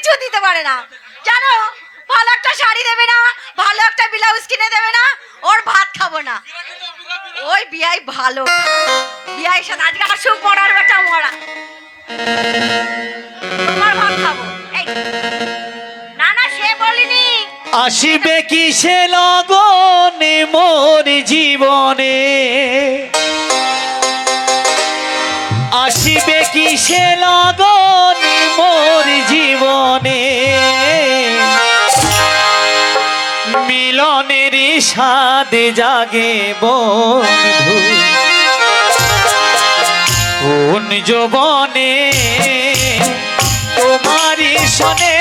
কিচ্ছু দিতে পারে না জানো। ভালো একটা শাড়ি দেবে না, ভালো একটা ব্লাউজ কিনে দেবে না, ওর ভাত খাবো না। ওই বিয়াই ভালো, বিয়াই সাথে আজকে আসুক মরার বেটা মরা, তোমার ভাত খাবো। এই না না, সে বলিনি। আসিবে কি সে লগনে মোর জীবনে, আসিবে কি সে লগনে মোর জীবনে, মিলনের স্বাদ জাগে বন্ধু কোন যৌবনে, তোমারই শোনে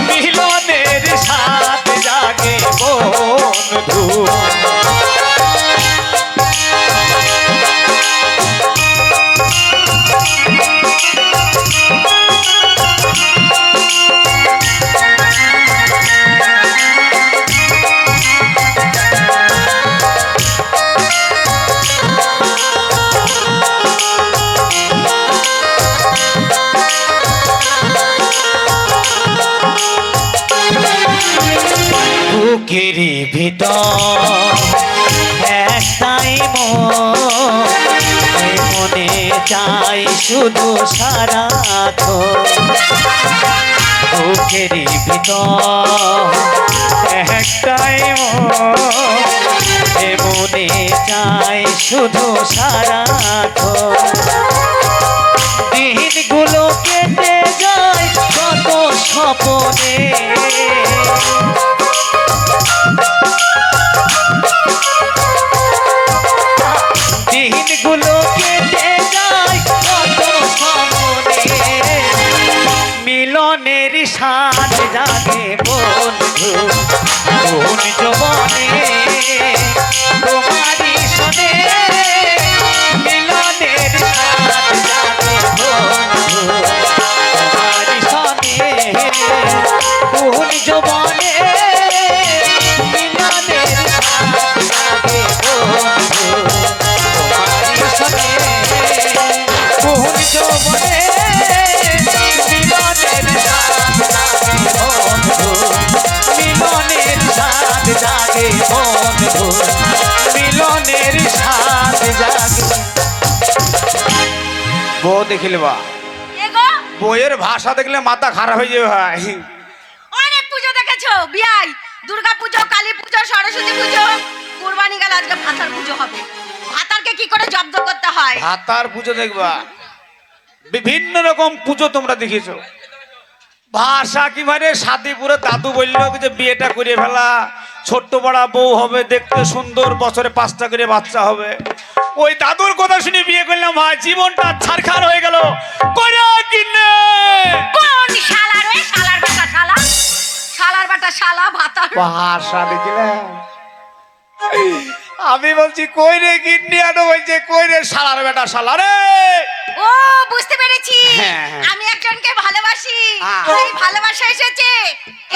মিলনের স্বাদ জাগে বন্ধু। বুকেরই ভিতর একটাই মনে চাই শুধু সারাক্ষণ, বুকেরই ভিতর একটাই মনে চাই শুধু সারাক্ষণ, দিনগুলো কেটে যায় কত স্বপ্নে, দিনগুলো কেটে যায় কত স্বপ্নে, মিলনের স্বাদ জাগে বন্ধু কোন যৌবনে, তোমারই শোনে মিলনের স্বাদ জাগে বন্ধু, তোমারই শোনে কোন যৌবনে, মিলনের স্বাদ জাগে বন্ধু, তোমারই শোনে কোন যৌবনে, মিলনের স্বাদ জাগে বন্ধু, মিলনের স্বাদ জাগে বন্ধু, মিলনের স্বাদ জাগে। বউ দেখিলে বা এগো বইয়ের ভাষা দেখলে মাথা খারাপ হয়ে যাবে ভাই। অনেক পুজো দেখেছো বিয়াই, দুর্গা পুজো, কালী পুজো, সরস্বতী পুজো, কুরবানি গেল, আজকে ভাতার পুজো হবে। ভাতারকে কি করে জব্দ করতে হয়? ভাতার পুজো দেখবা, বিভিন্ন রকম পুজো তোমরা দেখেছো। ভাষা কি মানে শাদিপুরে দাদু বললো যে বিয়েটা করে ফেলা, ছোট্ট বড়া বউ হবে, দেখতে সুন্দর, বছরে 5টা করে বাচ্চা হবে। ওই দাদুর কথা শুনে বিয়ে করলাম ভাই, জীবনটা ছারখার হয়ে গেল। কোন শালা রে? শালার বেটা শালা, শালার বেটা শালা, ভাতার ভাষা দেখিলে আমি বলছি কই রে গিন্নি, আনো বলছে কই রে শালার বেটা শালা রে। ও বুঝতে পেরেছি, হ্যাঁ, হ্যাঁ। আমি একজনকে ভালোবাসি, হ্যাঁ। এই ভালোবাসা এসেছে।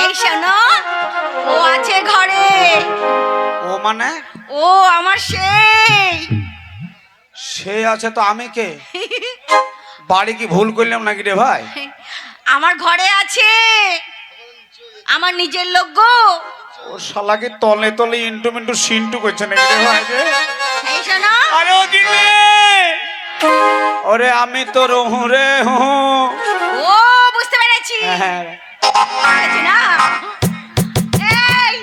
এই শোনো, ও আছে ঘরে। ও মানে ও আমার সেই সে আছে তো আমি কে? বাড়ি কি ভুল করলাম নাকি রে ভাই? আমার ঘরে আছে, আমার নিজের লোক গো। ও শালাকে তলে তলে ইন্টু মিন্টু সিন্টু করছে নাকি রে ভাই রে? এই শোনো, আরে ও গিন্নি, ওরে আমি তো রহু রে হু। ও বুঝতে পেরেছি, হ্যাঁ পেরেছি না? এই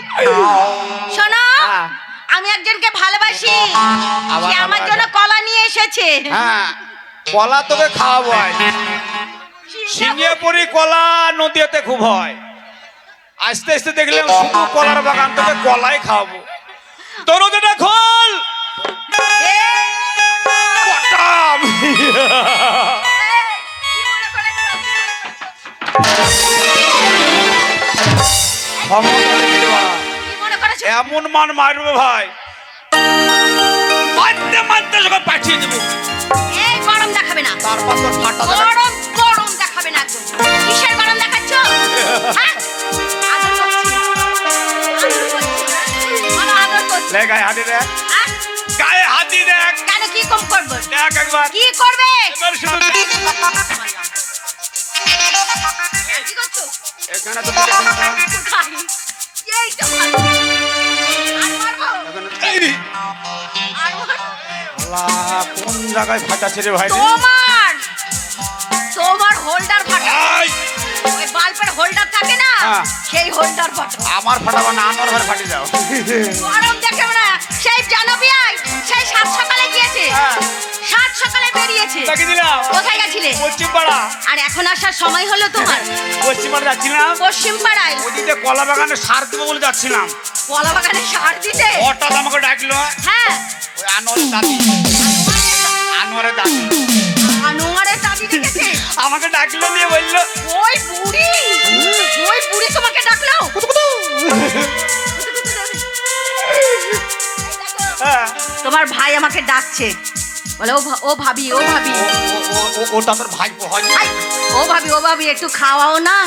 শোনো, হ্যাঁ। আমি একজনকে ভালোবাসি, আবার সে আমার জন্য কলা নিয়ে এসেছে। হ্যাঁ, কলা তোকে খাওয়াবো আজ। সিঙ্গিয়াপুরি কলা নদীতে খুব হয়। আস্তে আস্তে দেখলাম শুধু কলার বাগান, তোকে কলাই খাওয়াবো। দরজাটা খোল। পটাম। এমন মান মারবে ভাই, মারতে মারতে সব পাঠিয়ে দেবো। এই গরম দেখাবে না, তারপর তোর ফাটা গরম গরম দেখাবে না একদম। কিসের গরম দেখাচ্ছ? হ্যাঁ? আদর করছি। আদর করছি, হ্যাঁ? বলো, আদর করছি। লে গায়ে হাতি দেখ, হ্যাঁ? গায়ে হাতি দেখ। কেন, কি কম করবো? দেখ একবার। কি করবে? এবার শুধু দেখ। এখানে তো দেখো না। কোথায়? এই তো মারবো। আর মারবো? এখানে এই রে। আর মারবো? আল্লাহ, কোন জায়গায় ফাটাচ্ছে রে ভাই? তোমার হোল্ডার ফাটা। আই! ওই বাল্বের হোল্ডার থাকে না, হ্যাঁ। সেই হোল্ডার ফাটা। আমার ফাটাবা না, আমার ঘরে ফাটি যাও। গরম দেখে না, সেই জানবি আই, সেই 7 সকালে গিয়েছে। হ্যাঁ। 7 সকালে বেরিয়েছে। তাকে দিলাম। কোথায় গেছিলে? পশ্চিম পাড়া। আর এখন আসার সময় হলো তোমার? পশ্চিম পাড়া যাচ্ছিলাম। পশ্চিম পাড়ায় ওদিকে কলা বাগানে সার দেবো বলে যাচ্ছিলাম। কলা বাগানে সার দিতে? হঠাৎ আমাকে ডাকলো। হ্যাঁ। ওই আনোয়ারের দাদি। আনোয়ারের দাদি আনোয়ারের দাদি ডেকেছে? আমাকে ডাকলো, দিয়ে বললো ওই বুড়ি, ওই বুড়ি তোমাকে ডাকলো? হ্যাঁ। তোমার ভাই আমাকে ডাকছে, বলে ও ভাবি, ও ভাবি, ওটা তোর ভাই হয়। আই, ও ভাবি, ও ভাবি একটু খাওয়াও না,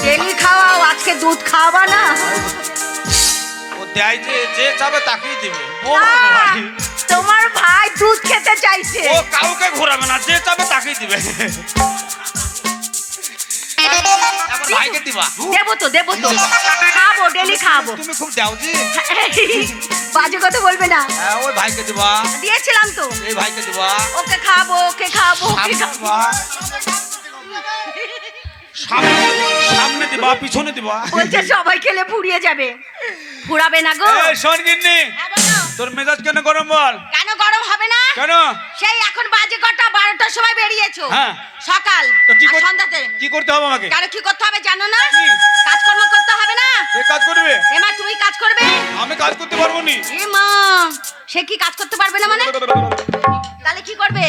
ডেলি খাওয়াও, আজকে দুধ খাওয়াবা না? ও দেয় যে চাবে তাকেই দিবে। ও না, ভাই, তোমার ভাই দুধ খেতে চাইছে। ও কাউকে ঘোরাবে না, যে চাবে তাকেই দিবে। আমার ভাইকে দিবা? দেবো তো, দেবো তো, খাবো, ডেলি খাবো। তুমি খুব দাও জি। বাজে কথা বলবে না। হ্যাঁ, ওই ভাইকে দিবা। দিয়েছিলাম তো। এই ভাইকে দিবা। ওকে খাবো, ওকে খাবো, ওকে সামনে খাবো। দিবা। সামনে দিবা, পিছনে দিবা। বলছে সবাই খেলে ফুরিয়ে যাবে। ফুরাবে না গো। এই শোন গিন্নি, হ্যাঁ, বলো। তোর মেজাজ কেন গরম বল? কেন গরম হবে না? কেন? সেই এখন বাজে কটা, 12টার সময় বেরিয়েছো। হ্যাঁ। সকাল তো কি আর সন্ধ্যাতে। কি করতে হবে আমাকে? কেন কি করতে হবে জানো না? কি? কাজকর্ম করতে হবে না? কে কাজ করবে? এমা তুমি কাজ করবে? আমি কাজ করতে পারবো নি। এমা সে কি কাজ করতে পারবে না মানে? তাহলে কি করবে?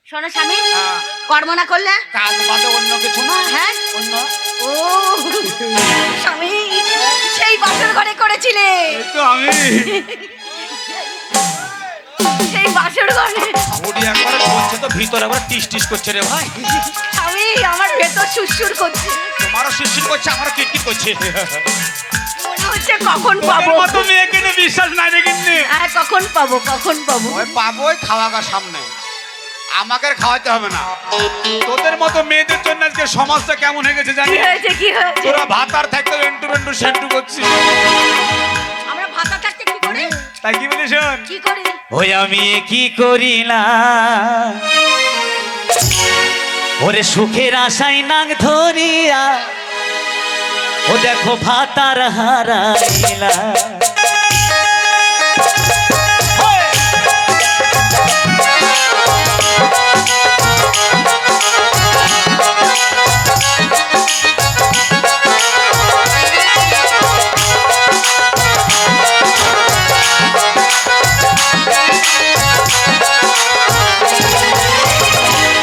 শোনো স্বামী, হ্যাঁ। কর্ম না করলে কাজ বাদে অন্য কিছু না। হ্যাঁ অন্য ও স্বামী সেই বাসর ঘরে করেছিলে, এই তো আমি সেই বাসর ঘরে। ওডি একবার বলছে তো ভিতরে আবার টিস টিস করছে রে ভাই। স্বামী আমার ভেতর সুরসুর করছে, তোমারও শিরশির করছে, আমারও কিটকিট করছে। মনে হচ্ছে কখন তোদের পাবো। মতো মেয়েকে নিয়ে বিশ্বাস নাই রে গিন্নি। হ্যাঁ কখন পাবো, কখন পাবো। ওই পাবোই খাওয়াগা সামনে, আমাকে আর খাওয়াতে হবে না। তোদের মতো মেয়েদের জন্য আজকে সমাজটা কেমন হয়ে গেছে কি জানি। হয়েছে, কি হয়েছে? তোরা ভাত আর থাকতে এন্টু বেন্টু সেন্টু করছিস। আমরা ভাতা থাকতে কি করি? তাই কি বলি শোন, কি করি? ওই আমি কি করিলাম ওরে সুখের আশায় নাক ধরিয়া, ও দেখো ভাতার হারাইলা।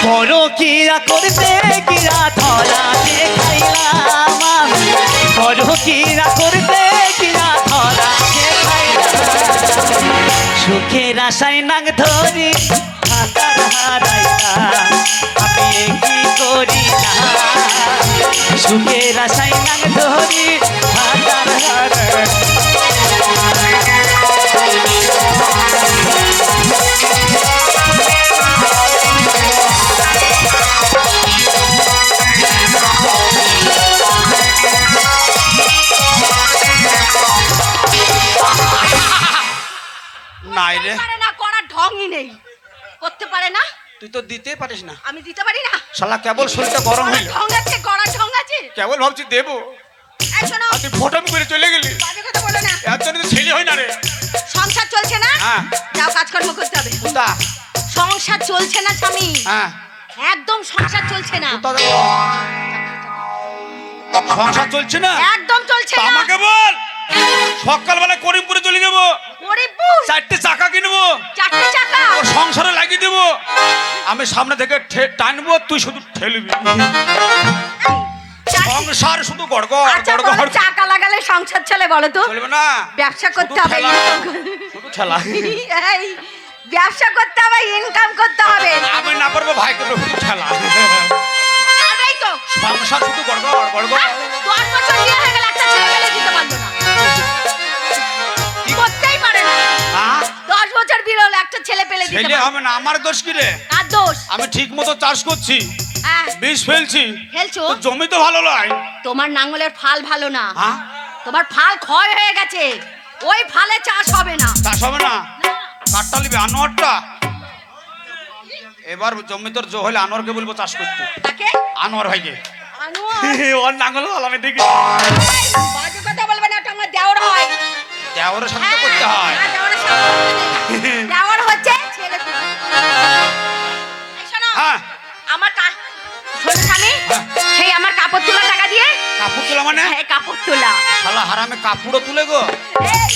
বড় কিরা করতে কিরা ধরা দেখাইলাম আমি, বড় কিরা করতে কিরা ধরা দেখাইলাম। সুখের আশায় নাক ধরি ভাতার হারাইলাম, আমি এ কি করিলাম। সুখের আশায় নাক ধরি ভাতার হারাইলাম। নাই রে, পারে না, করার ঢংই নেই, করতে পারে না। তুই তো দিতেই পারিস না। আমি দিতে পারি না? শালা কেবল শরীরটা গরম করার হইল, ঢং আছে, করার ঢং আছে। কেবল ভাবছি দেবো, এই শোনো, আর তুই ফোটাম করে চলে গেলি। বাজে কথা বলো না। এর জন্য তো ছেলে হয় না রে। সংসার চলছে না, হ্যাঁ। যাও কাজকর্ম করতে হবে। কোথা? সংসার চলছে না স্বামী, হ্যাঁ, একদম সংসার চলছে না, কোথা গেল? সংসার চলছে না, একদম চলছে তা না। আমাকে বল। সকালবেলা করিমপুরে চলে যাবো, গরিবপুর 4টে চাকা কিনবো, 4টে চাকা। ওর সংসারে লাগিয়ে দেবো। আমি সামনে থেকে টানবো, তুই শুধু ঠেলবি। সংসার শুধু গড়গড় আচ্ছা বলো, গড়গড় চাকা লাগালে সংসার চলে বলো তো? চলবে না, ব্যবসা করতে শুধু হবে, ঠেলা, income শুধু ঠেলা। এই ব্যবসা করতে হবে, ইনকাম করতে হবে। আমি না পারবো ভাইকে তো শুধু ঠেলা। পারবেই তো। সংসার শুধু গড়গড় গড়গড়। হ্যাঁ, 10 বছর বিয়ে হয়ে গেল, একটা ছেলে পেলে দিতে পারলো না, করতেই পারে না। হ্যাঁ? 10 বছর বিয়ে হলো, একটা ছেলে পেলে দিতে ছেলে পারলো হবে না, আমার দোষ কি রে? না। আর দোষ আমি ঠিক মতো চাষ করছি, হ্যাঁ। বিষ ফেলছি ফেলছো? তো জমি তো ভালো নয়। তোমার নাঙ্গলের ফাল ভালো না, হ্যাঁ তোমার ফাল ক্ষয় হয়ে গেছে, ওই ফালে চাষ হবে না। চাষ হবে না, কাঠটা নিবি আনোয়ারটা। এবার জমি তোর জো হলে আনোয়ারকে বলবো চাষ করতে। তাকে আনোয়ার ভাইকে আনোয়ার, ওর নাঙ্গল ভালো আমি দেখি। বাজে কথা বলবে না, ওটা আমার দেওর হয়। দেওয়ারের সাথে তো করতে হয়। হ্যাঁ, দেওরের সাথে করতে নেই। দেওর হচ্ছে ছেলে পুলে। এই শোনো, হ্যাঁ আমার শোনো স্বামী, সেই আমার কাপড় তোলা টাকা দিয়ে। কাপড় তোলা মানে? হ্যাঁ, কাপড় তোলা। শালা হারামে কাপড়ও তুলে গো। এই,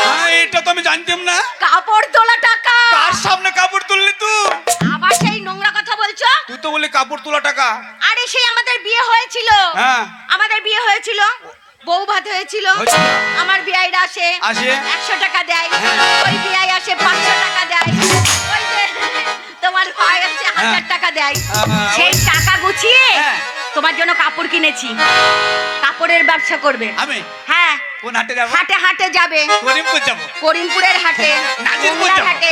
হ্যাঁ এটা তো আমি জানতাম না। কাপড় তোলা টাকা। কার সামনে কাপড় তুললি তুই? আবার সেই নোংরা কথা বলছো? তুই তো বলি কাপড় তোলা টাকা। আরে সেই আমাদের বিয়ে হয়েছিল, হ্যাঁ আমাদের বিয়ে হয়েছিল, বউ ভাত হয়েছিল, হয়েছিল। আমার বিয়াইরা আসে আসে। 100 টাকা দেয়, হ্যাঁ। ওই বিয়াই আসে 500 টাকা দেয়, ওই যে তোমার ভাই হচ্ছে 1000 টাকা দেয়। হ্যাঁ। সেই টাকা গুছিয়ে হ্যাঁ। তোমার জন্য কাপড় কিনেছি। কাপড়ের ব্যবসা করবে? আমি হ্যাঁ, কোন হাটে যাবো? হাটে হাটে যাবে। করিমপুর যাবো। করিমপুরের হাটে, নাজিরপুর মোংলার যাবো। হাটে,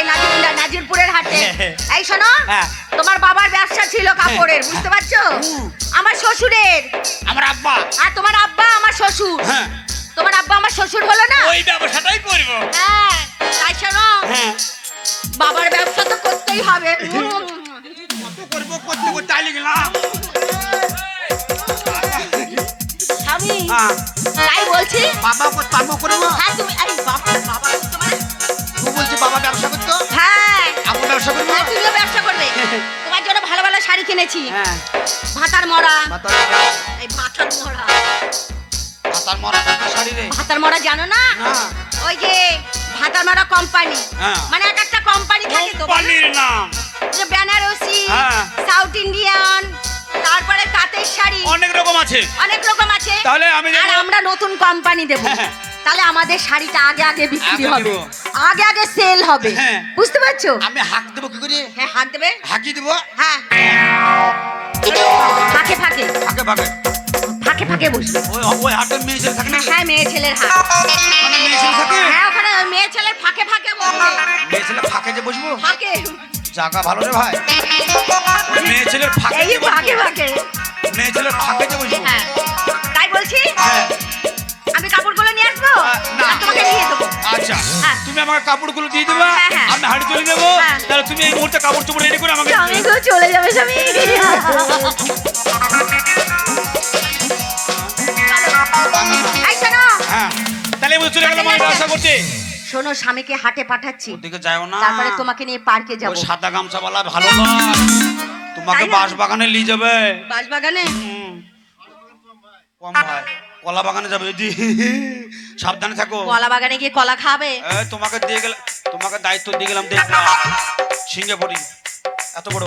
নাজিরপুরের হাটে। হ্যাঁ। এই শোনো, হ্যাঁ। তোমার বাবার ব্যবসা ছিল কাপড়ের, বুঝতে পারছো? আমার শ্বশুরের। আমার আব্বা। আর তোমার আব্বা আমার শ্বশুর। হ্যাঁ তোমার আব্বা আমার শ্বশুর হলো না? ওই ব্যবসাটাই করবো। হ্যাঁ, তাই শোনো, হ্যাঁ বাবার ব্যবসা তো করতেই হবে। কত করবো, করতে করতে আইলে গেলাম। স্বামী, হ্যাঁ তাই বলছি। বাবা পারবো করবো। হ্যাঁ, তুমি এই বাবা বাবা করতে পারে? তুই বলছি বাবা ব্যবসা করতো, হ্যাঁ, আমি ব্যবসা করবো। হ্যাঁ, তুমিও ব্যবসা করবে। তোমার জন্য ভালো ভালো শাড়ি কিনেছি। হ্যাঁ ভাতার মরা, ভাতার এই ভাতার মরা, মরা একটা শাড়ি রে। ভাতার মরা জানো না? না ওই যে ভাতার মরা কোম্পানি, হ্যাঁ। মানে এক একটা কোম্পানি থাকে তো, কোম্পানির নাম। যে বেনারসি, হ্যাঁ। সাউথ ইন্ডিয়ান, তারপরে তাঁতের শাড়ি, অনেক রকম আছে। অনেক রকম আছে। তাহলে আমি আর যাবো। আমরা নতুন কোম্পানি দেব, হ্যাঁ। তাহলে আমাদের শাড়িটা আগে আগে বিক্রি আগে হবে, দেবো। আগে আগে সেল হবে। হ্যাঁ। বুঝতে পারছো? আমি হাঁক দেবো কি করে? হ্যাঁ, হাত দেবে। হাঁকি দেবো হ্যাঁ, ফাঁকে ফাঁকে ফাঁকে ফাঁকে। ফাঁকে ফাঁকে বসবে। ওই ওই হাটের মেয়ে ছেলে থাকে না? হ্যাঁ, হ্যাঁ, মেয়ে ছেলের হাত। ওখানে মেয়ে ছেলে থাকে? হ্যাঁ, ওখানে মেয়ে ছেলের ফাঁকে ফাঁকে বসবে। মেয়ে ছেলে ফাঁকে যে বসবো? ফাঁকে, জায়গা ভালো রে ভাই। ওই মেয়ে ছেলের ফাঁকে এই যে বসবো। ফাঁকে ফাঁকে। মেয়ে ছেলের ফাঁকে যে বসবো। হ্যাঁ, তাই বলছি। হ্যাঁ আমি কাপড়গুলো নিয়ে আসবো না। আর তোমাকে দিয়ে দেবো। আচ্ছা হ্যাঁ। তুমি আমাকে কাপড়গুলো দিয়ে দেবা, হ্যাঁ, হ্যাঁ। আমি হাড়ি তুলে দেবো। হ্যাঁ। তাহলে তুমি এই মুহূর্তে কাপড় চোপড় রেডি করে আমাকে স্বামী গো, চলে যাবে স্বামী। এই শোনো, হ্যাঁ তাহলে আমি চলে গেলাম আমি ব্যবসা করতে। শোনো, স্বামীকে হাটে পাঠাচ্ছি, ওদিকে যাও না, তারপরে তোমাকে নিয়ে পার্কে ও যাবো। সাদা গামছাওয়ালা ভালো নয়, তোমাকে তাই না? বাঁশ বাগানে নিয়ে যাবে। বাঁশবাগানে? কম ভাই, কলা বাগানে যাবে। এদি সাবধানে থাকো। কলা বাগানে গিয়ে কলা খাবে? তোমাকে দিয়ে গেলাম, তোমাকে দায়িত্ব দিয়ে গেলাম, দেখলাম সিংহে পড়ি এত বড়।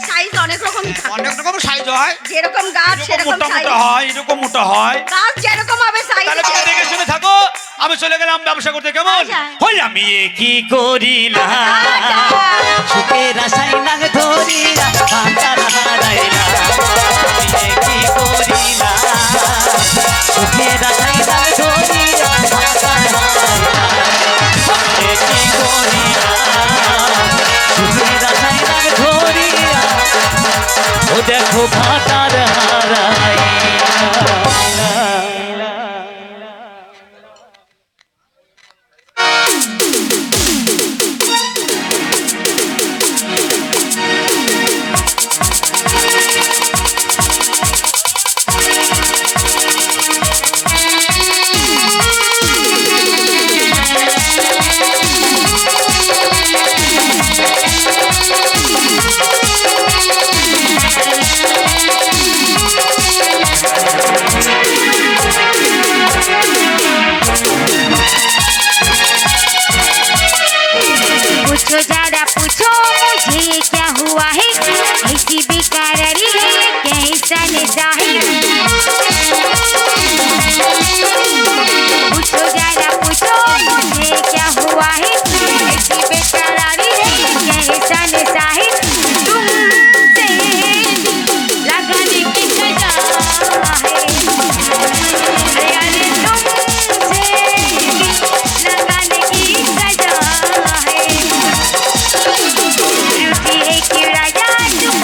সাইজ অনেক রকম থাকে, অনেক রকম সাইজ হয়, যেরকম গাছ এরকম সেরকম মোটা সাইজ। মোটা হয়, এরকম মোটা হয়। গাছ যেরকম হবে সাইজ। তাহলে তুমি দেখে শুনে থাকো, আমি চলে গেলাম ব্যবসা করতে। কেমন আচ্ছা। হই? আমি কি করিলা সুখের আশায় নাগ ধরিলা ভাতার হারাইলা। আমি কি করিলা সুখের আশায় নাগ ধরিলা ভাতার হারাইলা। আমি কি করিলা সুখের আশায় নাগ ধরিলা ও দেখো ভাতার হারাইলা। पूछो जरा पूछो मुझे क्या हुआ है, ऐसी बेकरारी है ये कैसा नशा है। पूछो जरा पूछो मुझे क्या हुआ है, ऐसी बेकरारी है ये कैसा नशा है। तुमसे लगाने की सजा है, अरे तुमसे लगाने की सजा है। रूठी है कि राजा तुम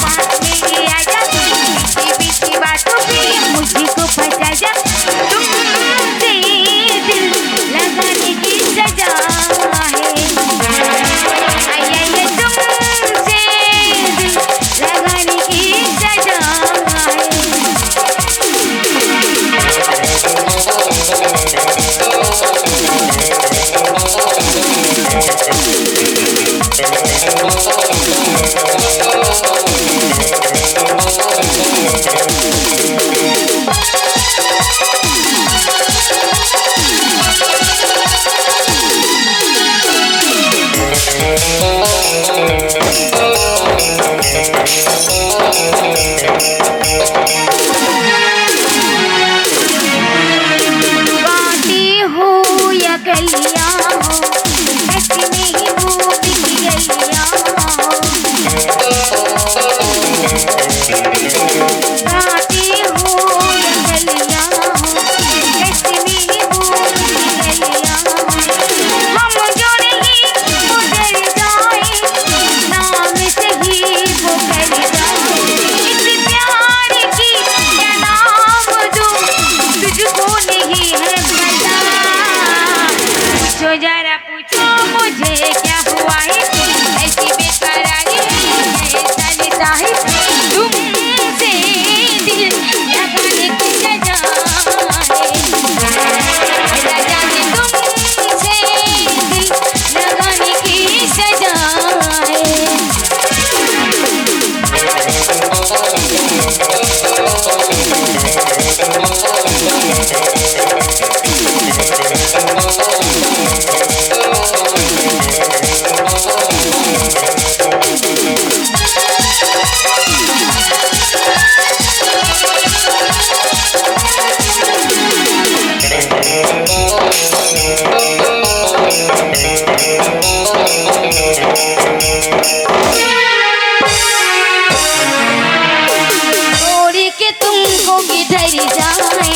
छोड़ के तुमको किधर जाए,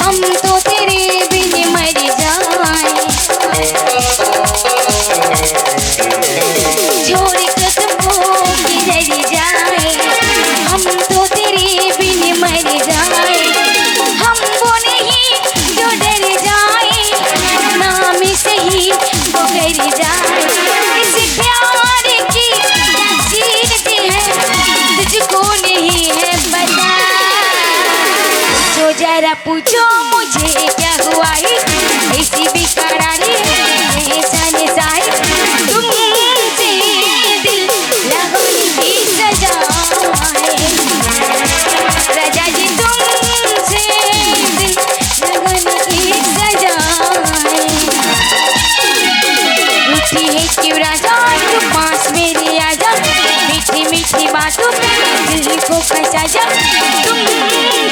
हम तो तेरे बिन मर जाए। छोड़ के तुमको किधर जाए, हम तो तेरे बिन मर जाए। हम वो नहीं जो डर जाए, नाम से ही वो कर जाए। इस प्यार की क्या चीज है तुझको नहीं है पता। तो जरा पूछो मुझे क्या हुआ है, ऐसी बेकरारी है जाने साए। तुमसे दिल लगाने की सजा है राजा जी, तुमसे दिल लगाने की सजा है। रूठी है क्यों राजा तू पास मेरे आजा, मीठी मीठी बातों में दिल को फंसा जा। तुमसे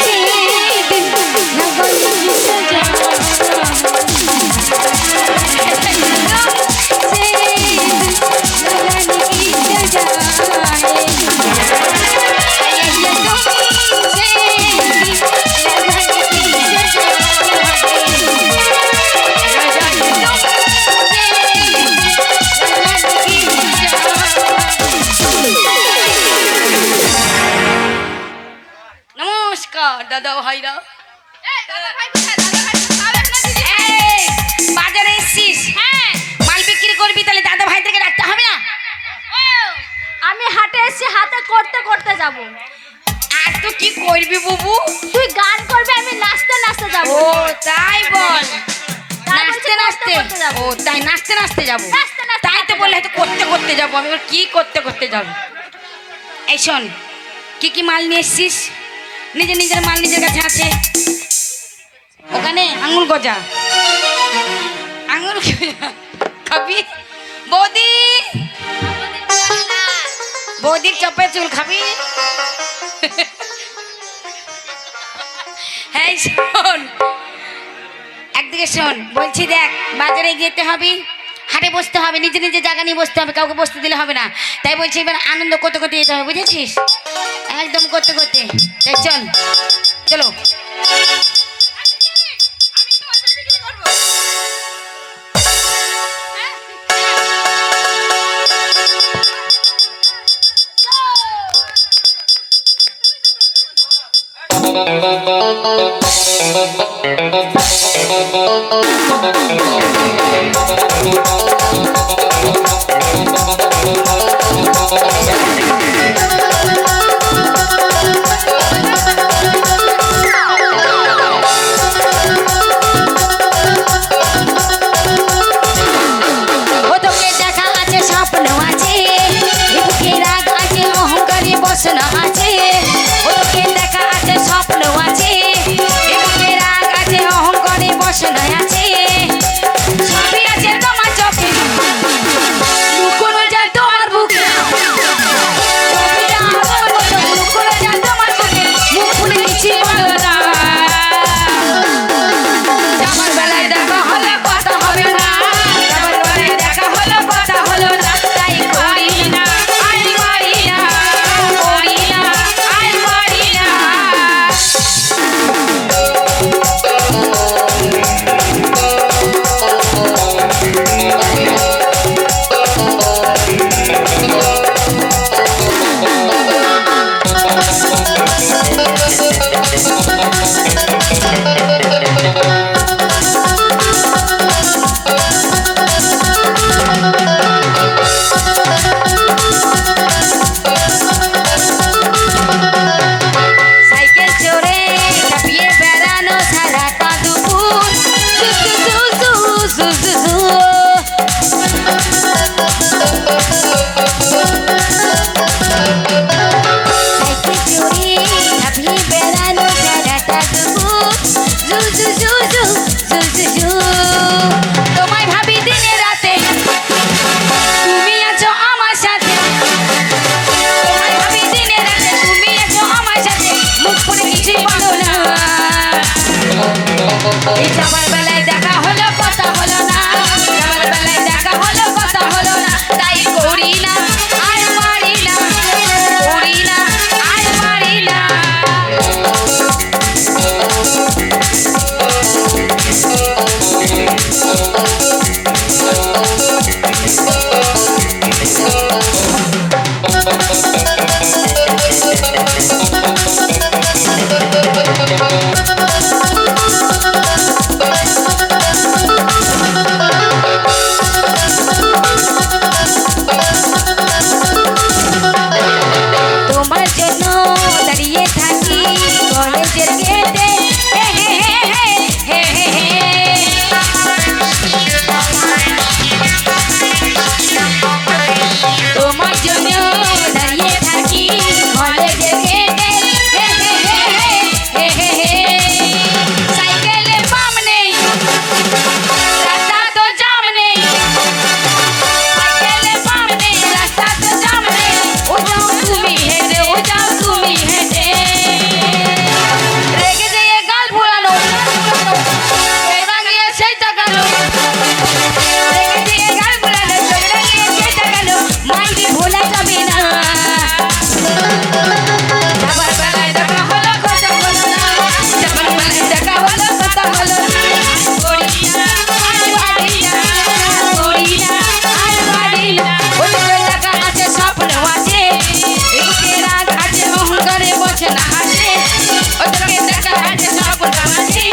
दिल लगाने की सजा, तुमसे दिल लगाने की सजा है। तुमसे दिल लगाने की सजा নমস্কার দাদা ভাইরা। এই, বাজারে এসছিস? মাল বিক্রি করবি, তাহলে দাদা ভাইদেরকে রাখতে হবে না? আমি হাটে এসে হাতে করতে করতে যাব। আর তুই কি করবি বুবু? তুই গান করবি, আমি নাচতে নাচতে যাব। ও তাই বল, তাই বলছি, নাচতে নাচতে। করতে যাবো। ও তাই নাচতে নাচতে যাবো। নাচতে নাচতে তাই তো বললে হয়তো করতে করতে যাবো। আমি এবার কি করতে করতে যাবো? এই শোন, কি কি মাল নিয়ে এসছিস? নিজের নিজের মাল নিজের কাছে আছে। ওখানে আঙুল গজা, আঙুল গজা খাবি? বৌদি, বৌদির চপে চুল খাবি? হ্যাঁ শোন, একদিকে শোন বলছি, দেখ বাজারে যেতে হবে, হাটে বসতে হবে, নিজে নিজে জায়গা নিয়ে বসতে হবে, কাউকে বসতে দিলে হবে না। তাই বলছি এবার আনন্দ করতে করতে যেতে হবে, বুঝেছিস? একদম করতে করতে। তাই চল, চলো। ও তোকে দেখা আছে, স্বপ্ন আছে, বুকে রাগ আছে, অহংকারে বসনা আছে। ও তোকে দেখা আছে, স্বপ্ন আছে, বুকে রাগ আছে, অহংকারে বসনা আছে। সবই আছে তোমার চোখে, লুকোনো যায় তোমার বুকে। ছবিটা মুখ পুড়ে কিছুই বলো না এই যাবার বেলায় দেখা হলো কথা হলো না যাবার বেলায় দেখা হলো কথা হলো না তাই করি না আর পারি না করি না আর পারি না তোমার জন্য দাঁড়িয়ে থাকি কলেজের গেটে হে হে হে হে হে হে তোমার জন্য দাঁড়িয়ে থাকি কলেজের গেটে হে হে হে হে হে সাইকেলে পাম নেই রাস্তা তো জাম নেই সাইকেলে পাম নেই রাস্তা তো জাম নেই ও যাও তুমি হেঁটে ও যাও তুমি হেঁটে রেগে যেয়ে গাল ভোলানো এই রাঙিয়ে সেই টাকালো রেগে যেয়ে গাল ভোলানো চোখ রাঙিয়ে সেই টাকালো মাইরি ভোলা যাবে না যাবার বেলায় দেখা হলো কথা হলো না যাবার বেলায় দেখা হলো কথা হলো না করি না আর পারি না করি না আর পারি না ও তোর টাকা আছে স্বপ্ন আছে এদিকে রাগ আছে অহংকারে বসে না আছে ও তোর টাকা আছে স্বপ্ন আছে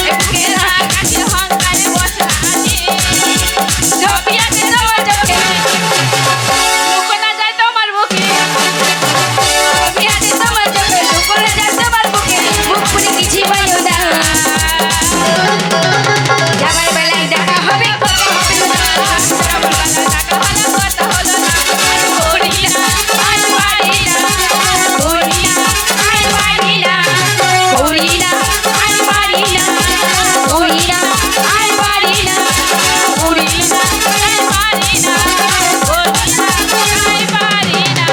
এদিকে রাগ আছে অহংকারে বসে না আছে ছবি আছে তোমার চোখে লুকো না যায় তোমার বুকে ছবি আছে তোমার চোখে লুকো না যায় তোমার বুকে মুখ পুড়ে কিছুই বলো না যাবার বেলায় দেখা হবে কথা হবে না যাবার বেলায় দেখা হলো কথা হলো না করি না আর পারি না করি না আর পারি না করি না আর পারি না করি না আর পারি না করি না আর পারি না করি না আর পারি না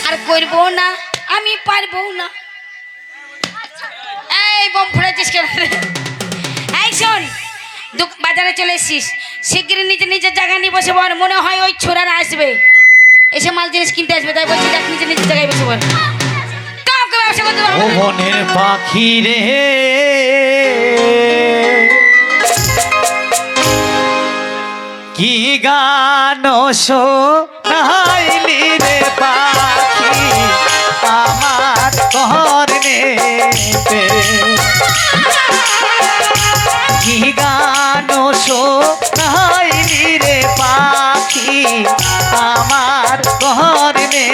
আর করবো না আমি পারবো না এই বম ফুড়েছিস কেন রে? এই শোন বাজারে চলে এসছিস শিগগিরই নিজের নিজের জায়গা নিয়ে বসে বল মনে হয় ওই ছোড়ারা আসবে এসে মাল জিনিস কিনতে আসবে তাই বলছি দেখ নিজের নিজের জায়গায় বসে বল কাউকে ব্যবসা করতে পারবো ও না। বনের পাখি রে কি গান শোনাইলি রে পাখি আমার কর্ণেতে কি গান শোনাইলি রে পাখি আমার কর্ণেতে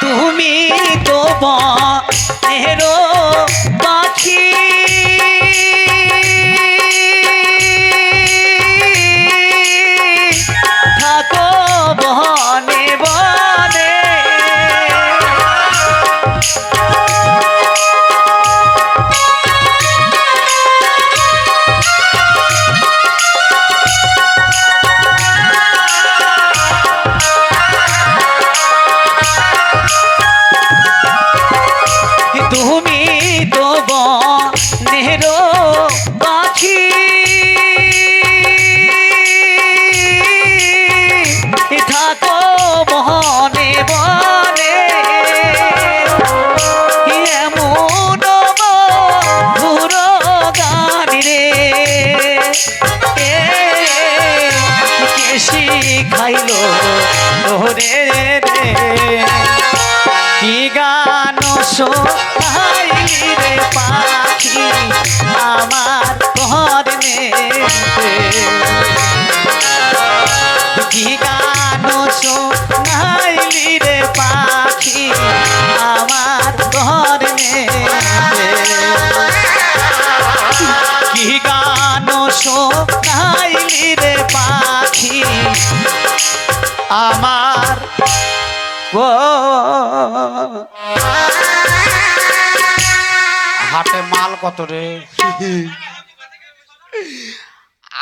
তুমি তো বনেরো পাখি থাকো বনে বনে তুমি তো বনেরো পাখি থাকো বনে বনে এমন ঘুরো গান রে কে শিখাইলো ওরে রে কি গান শোনাইলি রে পাখি আমার কর্ণেতে কি গান শোনাইলি রে পাখি আমার কর্ণেতে আমার হাটে মাল কত রে?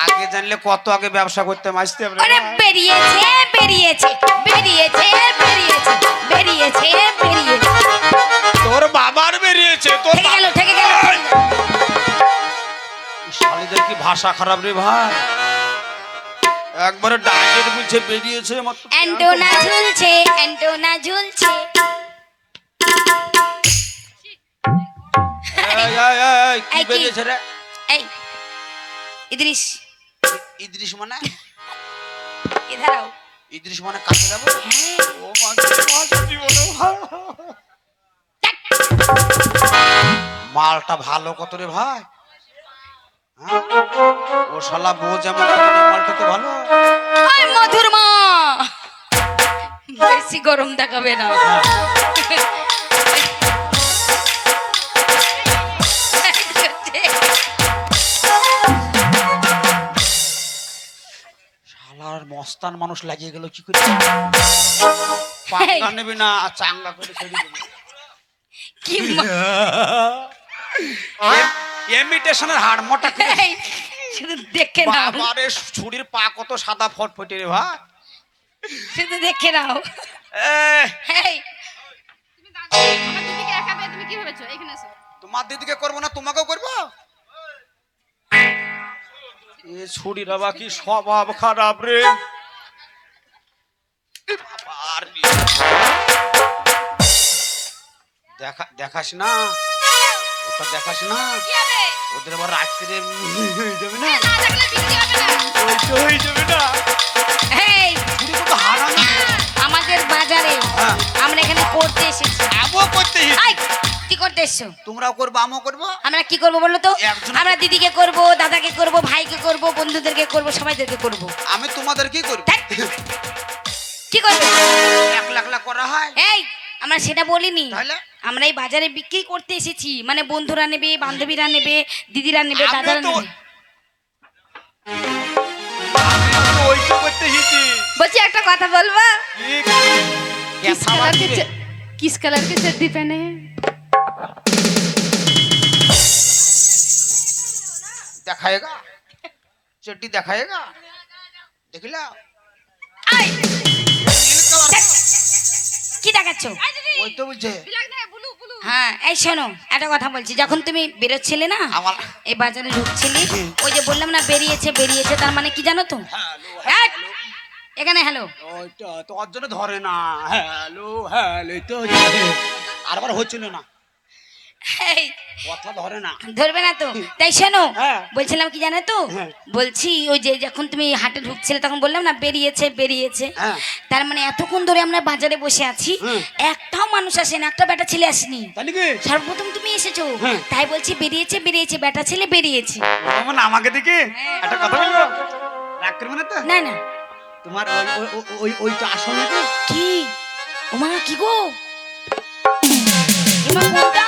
আগে জানলে কত আগে ব্যবসা করতাম, আসতে হবে ওরে বেরিয়েছে বেরিয়েছে বেরিয়েছে বেরিয়েছে বেরিয়েছে বেরিয়েছে তোর বাবার বেরিয়েছে তোর থেকে গেল থেকে গেল শালিদের কি ভাষা খারাপ রে ভাই, একবারে ডাইরেক্ট বলছে বেরিয়েছে আমার তো অ্যান্টোনা ঝুলছে অ্যান্টোনা ঝুলছে এই, এই, এই, কি এই কি? বেরিয়েছে রে? এই ইদ্রিস ইদ্রিস মানে ইধার আও ইদ্রিস মানে কাছে যাবো? হ্যাঁ ও মাঝে জীবনে মালটা ভালো কত রে ভাই, হ্যাঁ? ও শালা বউ যেমন তেমন এই মালটা তো ভালো। ওই মধুর মা বেশি গরম দেখাবে না শালার মস্তান মানুষ লাগিয়ে গেল কি করে, পাঙ্গা নেবে না চাঙ্গা করে ছেড়ে দেবে। কি মা- ইমিটেশনের হাড় মোটা করে। এই, শুধু দেখে নাও বাবারে ছুরির পা কত সাদা ফটফটে রে ভাই। শুধু দেখে নাও এই আমার দিদিকে একা পেয়ে তুমি কি ভেবেছো? এখানে এসো। তোমার দিদিকে করবো না তোমাকেও করবো? এ ছুরির বাবা কি স্বভাব খারাপ রে। বাবার দেখাস না ওটা, দেখাস না কি হবে? ওদের আবার রাত্রে হয়ে যাবে না, না থাকলে বৃষ্টি হবে না। ওইটা হয়ে যাবে না। এই ছুরি কত হারানো। আমাদের বাজারে হ্যাঁ। আমরা এখানে করতে এসেছি আমও করতে এই কি করতে এসছো? তোমরাও করবো আমিও করবো। আমরা কি করব বলো তো? একজন- আমরা দিদিকে করব, দাদাকে করব, ভাইকে করব, বন্ধুদেরকে করব, সবাইদেরকে করব। আমি তোমাদের কি করবো? ধ্যাৎ। কি করবে? একলা একলা করা হয় এই আমরা সেটা বলিনি, তাহলে? আমরা এই বাজারে বিক্রি করতে এসেছি, মানে বন্ধুরা নেবে, বান্ধবীরা নেবে, দিদিরা নেবে, আমিও দাদারা তো- নেবে। আমিও তো ওইটা করতে এসেছি। বলছি একটা কথা বলবো? किस कलर के किस कलर की चड्डी पहने हैं? दिखाएगा चड्डी दिखाएगा देखला এই, নীল কালার কি দেখাচ্ছ? ওই তো বুঝছে হ্যাঁ এই শোনো একটা কথা বলছি, যখন তুমি বেরোচ্ছিলে না আমার এই বাজারে ঢুকছিলি, ওই যে বললাম না বেরিয়েছে বেরিয়েছে, তার মানে কি জানো তো? এই, এখানে হ্যালো ওইটা তো ওর জন্য ধরে না, হ্যালো হ্যালো তো আরবার হচ্ছিল না, এই কথা ধরে না। ধরবে না তো? তাই শোনো হ্যাঁ। বলছিলাম কি জানো তো, হ্যাঁ। বলছি ওই যে যখন তুমি হাটে ঢুকছিলে তখন বললাম না বেরিয়েছে বেরিয়েছে, হ্যাঁ। তার মানে এতক্ষণ ধরে আমরা বাজারে বসে আছি, হুম। একটাও মানুষ আসেনি, একটা বেটা ছেলে আসেনি, তাই নাকি? সর্বপ্রথম তুমি এসেছো, হ্যাঁ। তাই বলছি বেরিয়েছে বেরিয়েছে, বেটা ছেলে বেরিয়েছে। মানে আমাকে দেখে একটা কথা বলবো, রাগ করবে না তো? না না তোমার ওইটা আসল নাকি? কি ওমা কি গো এমা কোনটা?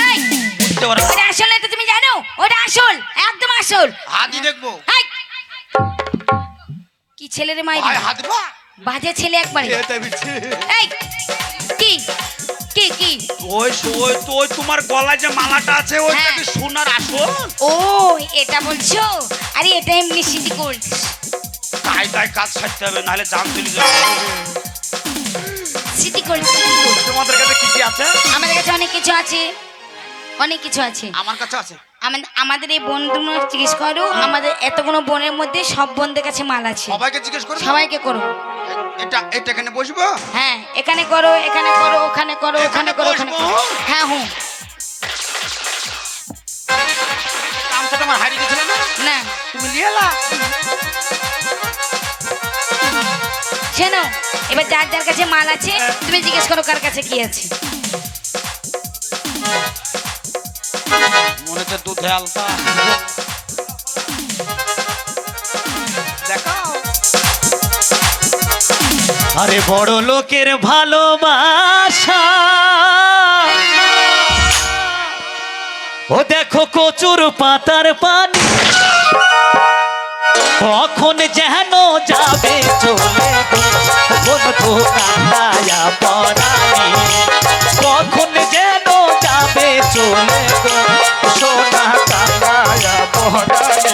এই, বুঝতে পারো ওটা আসল না তো তুমি জানো? ওটা আসল, একদম আসল। হাতই দেখবো এই, কি ছেলে রে মাইরি, ভাই হাত বা বাজে ছেলে একবারে। এটা বিচ্ছে এই কি কি কি ওই ওই তো ওই তোমার গলায় যে মালাটা আছে ওইটা হ্যাঁ। কি সোনার আসল? ও এটা বলছো? আরে এটা এমনি সিটি গোল্ড। তাই তাই কাজ ছাড়তে হবে নাহলে জান চলে যাবে। সিটি গোল্ড তোমাদের কাছে কি কি আছে? আমাদের কাছে অনেক কিছু আছে, অনেক কিছু আছে। আমার কাছে আছে। আমাদের এই বোনগুলো জিজ্ঞেস করো, আমাদের এতগুলো বোনের মধ্যে সব বোনদের কাছে মাল আছে, সবাইকে জিজ্ঞেস করবো। সবাইকে করো। এটা এটা এখানে বসবো? হ্যাঁ এখানে করো, এখানে করো, ওখানে করো, ওখানে করো, ওখানে করো। বসবো? হ্যাঁ হুম কামটা আমার হারিয়ে গেছিল না? না তুমি নিয়ে এলা? শোনো এবার যার যার কাছে মাল আছে তুমি জিজ্ঞেস করো কার কাছে কি আছে। মনে হচ্ছে দুধে আলতা। দেখাও। আরে বড় লোকের ভালোবাসা ও দেখো কচুর পাতার পানি কখন যেন যাবে চলে গো বন্ধু কান্দায়া পরানি কখন যেন যাবে চলে গো সোনা কান্দায়া পরানি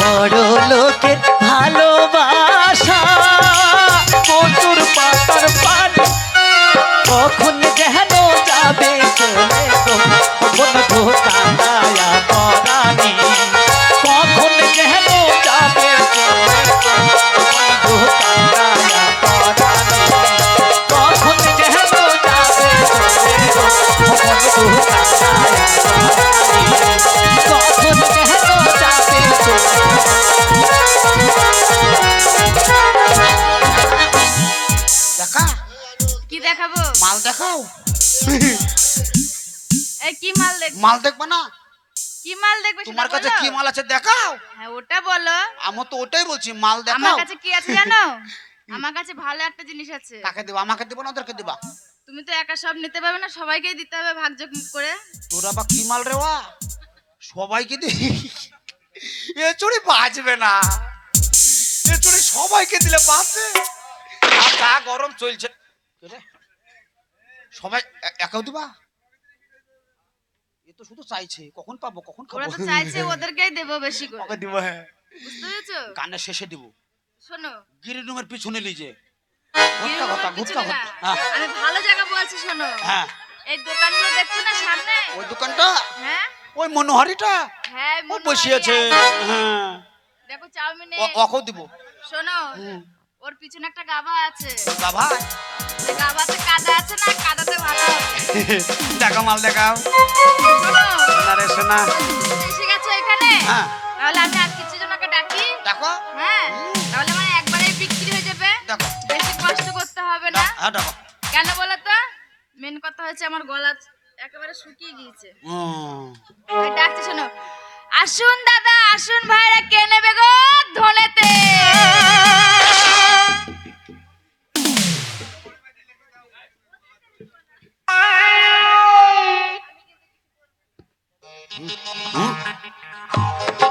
বড় লোকের ভালোবাসা কচুর পাতার পানি কখন যেন যাবে চলে গো বন্ধু কান্দায়া পরানি কখন যেন যাবে চলে গো বন্ধু কান্দায়া পরানি কখন যেন যাবে চলে গো বন্ধু কান্দায়া পরানি কখন যেন যাবে চলে দেখা কি দেখাবো? মাল দেখাও। এই কি মাল দেখবো? মাল দেখবা না? কি মাল দেখবে সেটা তোমার কাছে বলো। কি মাল আছে দেখাও। হ্যাঁ ওটা বলো। আমি তো ওটাই বলছি, মাল আমার দেখাও। কাছে কি আছে জানো? আমার কাছে ভালো একটা জিনিস আছে। কাকে দেবা? আমাকে দেবো না ওদেরকে দেবা? তুমি তো একা সব নিতে পারবে না, সবাইকেই দিতে হবে ভাগযোগ করে। তোরা বা কি মাল রে ওয়া? সবাইকে দি এ চুরি বাঁচবে না, এ চুরি সবাইকে দিলে বাঁচে। আর যা গরম চলছে কে রে? সবাই একাও দিবা? এ তো শুধু চাইছে কখন পাবো কখন ওরা খাবো। তো চাইছে ওদেরকেই দেবো বেশি করে। ওকে দিব, হ্যাঁ বুঝতে পেরেছো? কানের শেষে দিব। শোনো, গিরির রুমের পিছনে লিজে এই গুটকা কথা রুমের গুটকা পিছনে না। কথা। হ্যাঁ আমি ভালো জায়গা বলছি শোনো। হ্যাঁ এই দোকানগুলো দেখছো না সামনে? ওই দোকানটা, হ্যাঁ ওই মনোহারিটা হ্যাঁ ও মনোহারি বসে আছে। হ্যাঁ দেখো চাউমিনে। ওকেও দিব। শোনো, ওর পিছনে একটা গাভা আছে। বাবা ওই গাভাতে কাদা আছে না, কাদাতে ভালো হবে। দেখা মাল দেখাও। শোনো, সোনা রে সোনা। এসে গেছো এখানে? হ্যাঁ তাহলে আমি আর কিছু জনকে ডাকি। দেখো হ্যাঁ তাহলে মানে একবারে বিক্রি হয়ে যাবে, দেখো বেশি কষ্ট করতে হবে না। হ্যাঁ দেখো। কেন বলো তো? মেন কথা হচ্ছে আমার গলা একেবারে শুকিয়ে গিয়েছে। ওই ডাকছে শোনো, আসুন দাদা আসুন ভাইরা, কে নেবে গো ধনেতে?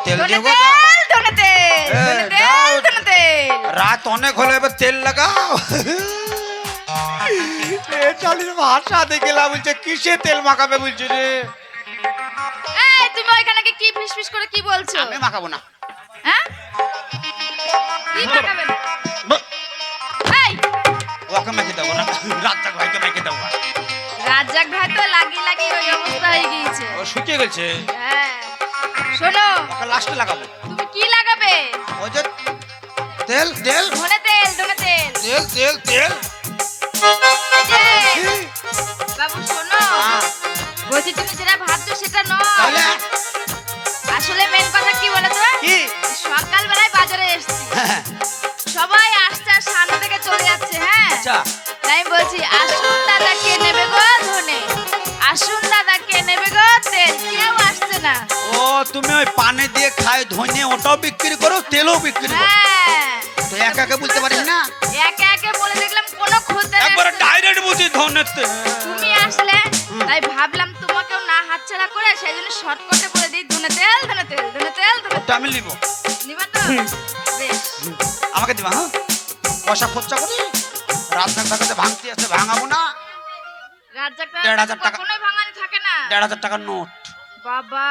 তেল ধনে দেবো তেল, ধনে তেল, এ, ধনে তেল, দাও। ধনে তেল। রাত অনেক হলো, এবার তেল লাগাও। এ চালির ভাষা দেখে গেলাম, বলছে কিসে তেল মাখাবে বলছে রে। এই তুমি ওইখানে কি ফিসফিস করে কি বলছো? আমি মাখাবো না। হ্যাঁ কি মাখাবে না? এই ওকে মেখে দেবো না, রাতটা ভাইকে মেখে দেবো। রাজ্জাক ভাই তো লাগি লাগি ওই অবস্থা হয়ে গিয়েছে। ও শুকিয়ে গেছে, হ্যাঁ শোনো, ওকে লাস্টে লাগাবো। তুমি কি লাগাবে? ওই যে তেল তেল ধনে তেল, ধনে তেল। তেল তেল তেল। এই যে, বাবু শোনো, বলছি তুমি যেটা ভাবছো সেটা তাহলে নয়। আসলে মেন কথা কি বলো তো? কি? সকালবেলায় বাজারে এসেছি, সবাই আসছে আর সামনে থেকে চলে যাচ্ছে। হ্যাঁ আচ্ছা তাই আমি বলছি আসুন দাদা কে নেবে গো ধনে, আসুন দাদা কে নেবে গো তেল। কেউ আসছে না। ও তুমি ওই পানে দিয়ে খায় ধনে, ওটাও বিক্রি করো তেলও বিক্রি করো। হ্যাঁ তো একা একা বলতে পারিস না, একে একে বলে দেখলাম কোনো খোঁজ একবারে ডাইরেক্ট বুঝি ধনে তেল। তুমি আসলে তাই ভাবলাম তোমাকেও না হাতছাড়া করে সেই জন্য শর্টকাটে বলে দিই ধনে তেল, ধনে তেল, ধনে তেল, ধনে ওটা আমি নিব। তেল। নিবা তো? বেশ। আমাকে দিবা? হ্যাঁ পয়সা খরচা করি, রাত কাছে ভাঙতি আছে, ভাঙাবো না। রাজ্জাকটা 1,500 টাকা। কখনোই ভাঙানি থাকে না। 1,500 টাকার নোট। বাবা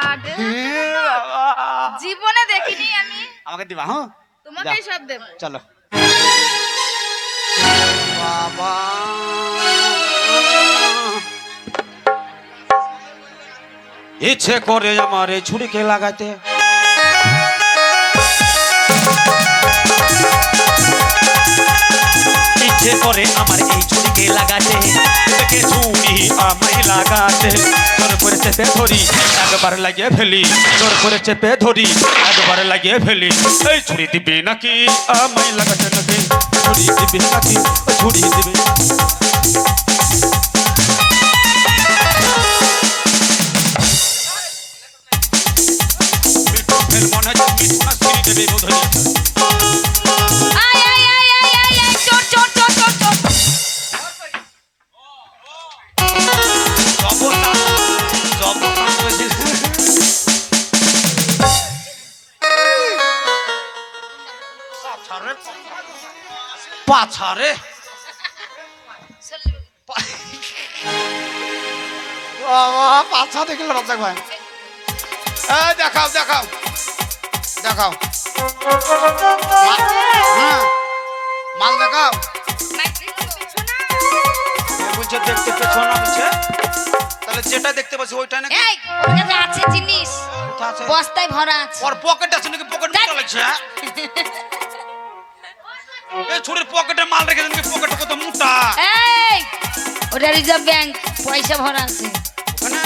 জীবনে দেখিনি আমি। আমাকে দিবা? হ্যাঁ তোমাকেই সব দেব। চলো। বাবা ইচ্ছে করে আমার এই ছুরিকে লাগাইতে, ইচ্ছে করে আমার এই ছুরিকে লাগাতে দেখে ছুরি আমায় লাগাতে, জোর করে চেপে ধরি একবার লাগিয়ে ফেলি, জোর করে চেপে ধরি একবার লাগিয়ে ফেলি। এই ছুরি দিবি নাকি আমায় লাগাতে নাকি, ছুরি দিবি নাকি ছুরি দিবি? পাছা রে বাবা, পাছা দেখলে রাজা ভাই দেখাও দেখাও দেখাও হ্যাঁ, মাল দেখাও। বলছে দেখতে পেছন আছে, তাহলে যেটা দেখতে পাচ্ছি ওইটা নাকি এই ওর কাছে আছে জিনিস, কোথা আছে? বস্তায় ভরা আছে। ওর পকেট আছে নাকি? পকেট নিতে লাগছে হ্যাঁ? এই ছুরির পকেটে মাল রেখেছে নাকি? পকেটে কত মোটা এই ওটা রিজার্ভ ব্যাংক, পয়সা ভরা আছে। ওখানে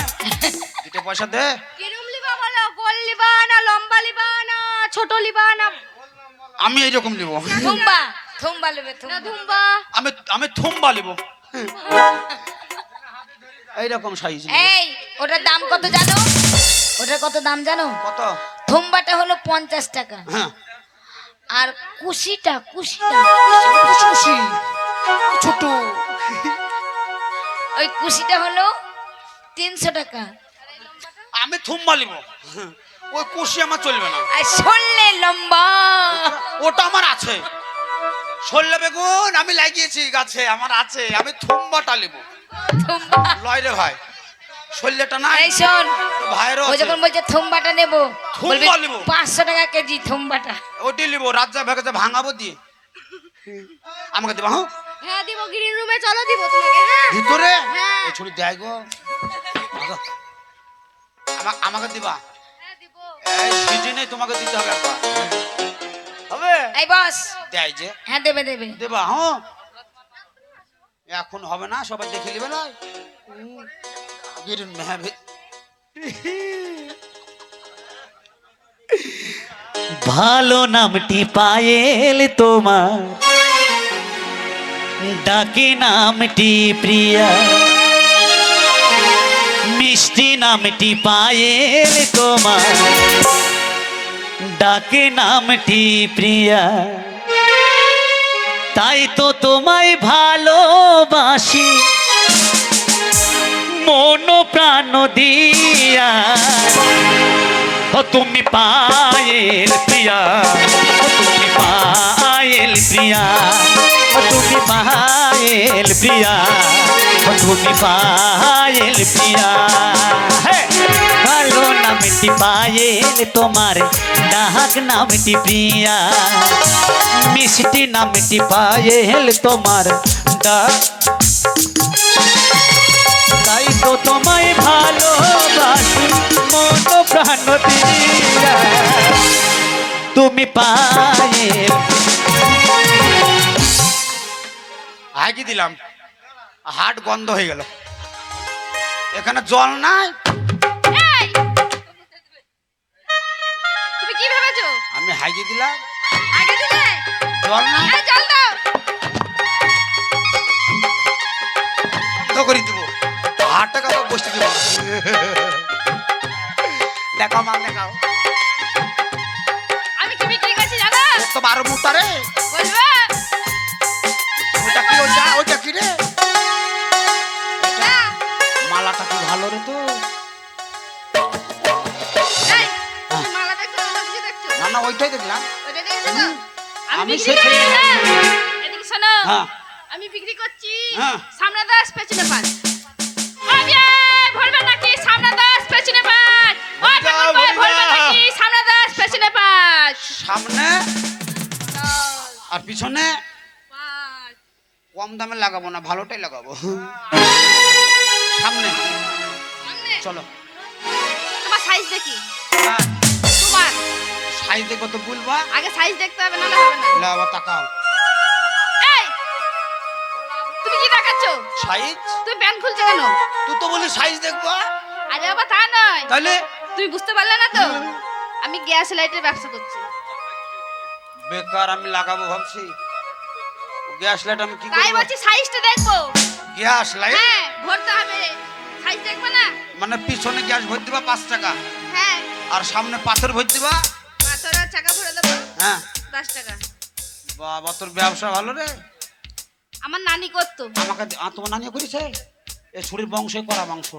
দুটো পয়সা দে। কিরম লিবা বলো, গোল লিবা না লম্বা লিবা না ছোট লিবা না আমি এইরকম নিব, থুম্বা? থুম্বা লিবে, থুম্বা। আমি থুম্বা নিব এইরকম সাইজ। এই ওটার দাম কত জানো? ওটার কত দাম জানো? কত? থুম্বাটা হলো 50 টাকা, হ্যাঁ আর কুশিটা খুশি ছোট, ওই কুশিটা হলো 300 টাকা। আমি থুম্বা নিব, ওই কুশি আমার চলবে না। আর সরলে লম্বা, ওটা আমার আছে। সল্লে বেগুন আমি লাগিয়েছি গাছে, আমার আছে। আমি থুম্বাটা নিব। থুম্বা। লয় রে ভাই, সল্লেটা না এই শোন, ভাইরও ও যখন বলছে থুম্বাটা নেবো, থুম্বা বলবি নেবো। 500 টাকা কেজি থুম্বাটা। ওটি নিব, রাজ্জা ভেগাতে ভাঙাবো দিয়ে আমাকে দেবা। হ্যাঁ হ্যাঁ দিব, গ্রিন রুমে চলো দিব তোমাকে। হ্যাঁ ভিতরে হ্যাঁ। এই ছুরি দেয় গো, আমাকে দিবা। হ্যাঁ দিব। এই সিজনে তোমাকে দিতে হবে একবার, হবে এই বস, দেয় যে হ্যাঁ দেবে দেবে। দেবা। হ্যাঁ এখন হবে না, সবাই দেখে নিবে না। হ্যাঁ ভালো নামটি পায়েল তোমার, ডাকে নামটি প্রিয়া, মিষ্টি নামটি পায়েল তোমার, ডাকে নামটি প্রিয়া, তাই তো তোমায় ভালোবাসি মন প্রাণ দিয়া। ও তুমি পায়েল প্রিয়া, ও তুমি পায়েল প্রিয়া, ও তুমি পায়েল প্রিয়া, ও তুমি পায়েল প্রিয়া। হে! ভালো নামটি পায়েল তোমার, ডাক নামটি প্রিয়া, মিষ্টি নামটি পায়েল তোমার, ডাক, তাই তো তোমায় ভালোবাসি মন প্রাণ দিয়া। তুমি পায়েল। আগে দিলাম, হাট গন্ধ হয়ে গেল। এখানে জল নাই, এই তুমি কি ভেবেছো? আমি হাইগে দিলাম, আগে দিলে জল নাই, এই জল দাও। বন্ধ করে দিব। হাট টাকা তো বসতে দিব। দেখাও মাল দেখাও, আমি কি বিক্রি করছি জানো? ওর তো 12 মুটা রে। বলবে ওটা কি? ওইটা কি রে? না। মালাটা কি ভালো রে তো। এই তুমি মালা দেখছো না সবজি দেখছো? না না ওইটাই দেখলাম। ওটা দেখছো তো? আমি আমি বিক্রি সেটাই- করি না। এদিকে শোনো, হ্যাঁ আমি বিক্রি করছি হ্যাঁ। সামনে 10 পেছনে 5। আরে ভুলবে নাকি? সামনে 10 পেছনে 5। ওই যাও, ঠাকুর ভাই, বলি ভুলবে না। নাকি? সামনে 10 পেছনে 5। সামনে আর পিছনে 5। কম দামে লাগাবো না, ভালোটাই লাগাবো। সামনে সামনে চলো। তোমার সাইজ দেখি। হ্যাঁ, তোমার সাইজ দেখো তো বলবা। আগে সাইজ দেখতে হবে, নাহলে হবে না। লাও তাকাও, এই তুমি কি দেখাচ্ছো? সাইজ। তুমি প্যান্ট খুলছো কেন? তুই তো বলি সাইজ দেখবো, আরে বাবা তা নয়, তাহলে তুমি বুঝতে পারলে না তো? আমি গ্যাস লাইটের ব্যবসা করছি। বেকার আমি লাগাবো ভাবছি। গ্যাস লাইট আমি কি তাই করবো? বলছি সাইজটা দেখবো। গ্যাস লাইট হ্যাঁ ভরতে হবে, সাইজ দেখবে না? মানে পিছনে গ্যাস ভর দিবা 5 টাকা, হ্যাঁ আর সামনে পাথর ভর দিবা। পাথরের চাকা ভরে দেবো হ্যাঁ 10 টাকা। বাবা তোর ব্যবসা ভালো রে। আমার নানি করতো। আমাকে তোমার নানিও করেছে? এ শরীর বংশে করা মাংস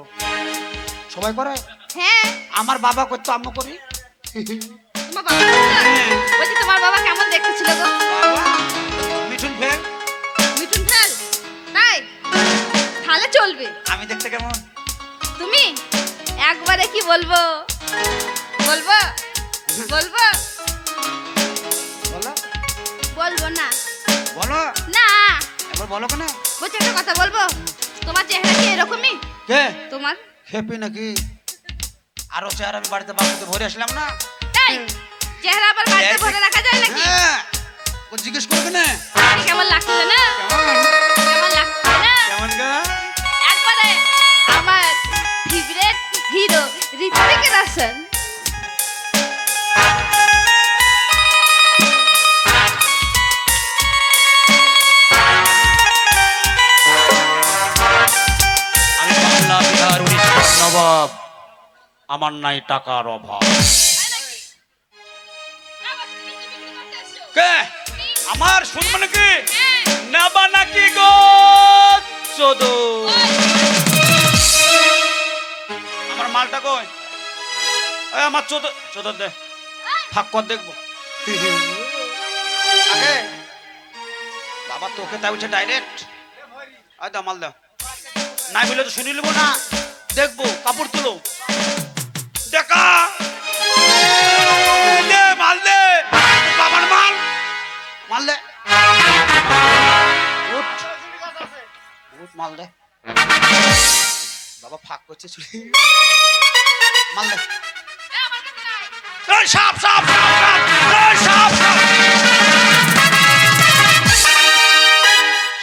সবাই করে। হ্যাঁ আমার বাবা করতো, আম্মু করি। তোমার বাবা করতো? বলছি তোমার বাবা কেমন দেখতে ছিল গো? বাবা মিঠুন ফের তাহলে চলবে। আমি দেখতে কেমন? তুমি একবারে কি বলবো বলবো বলবো বলো বলবো না বলো না এবার বলো কেন? বলছি একটা কথা বলবো, তোমার চেহারা কি এরকমই? কে তোমার হ্যাপি নাকি? আরো চেহারা আমি বাড়িতে বাক্সতে ভরে আসলাম না। এই চেহারা আবার বাড়িতে ভরে রাখা যায় নাকি? হ্যাঁ ও জিজ্ঞেস করবে না আরে কেমন লাগছিল না, কেমন লাগছিল না কেমন গা? একবারে আমার ফেভারিট হিরো ঋত্বিক রোশন। আমি বাংলা বিহার 19 নবাব, আমার নাই টাকার অভাব। কে আমার শুনবে নাকি? নেবা নাকি গো চোদো? আমার মালটা কই? এই আমার চোদো চোদো দে, থাক কর দেখবো আগে। বাবা তোকে তাই বলছে ডাইরেক্ট, আয় দাও মাল দাও। নাই বলে তো শুনি নেবো না, দেখবো কাপড় তুলো দেখা দে মাল দে, বাবার মাল মাল দে, উঠ উঠ মাল দে। বাবা ফাঁক করছে চুরি, মাল দে। এই সাপ সাপ সাপ সাপ, এই সাপ সাপ।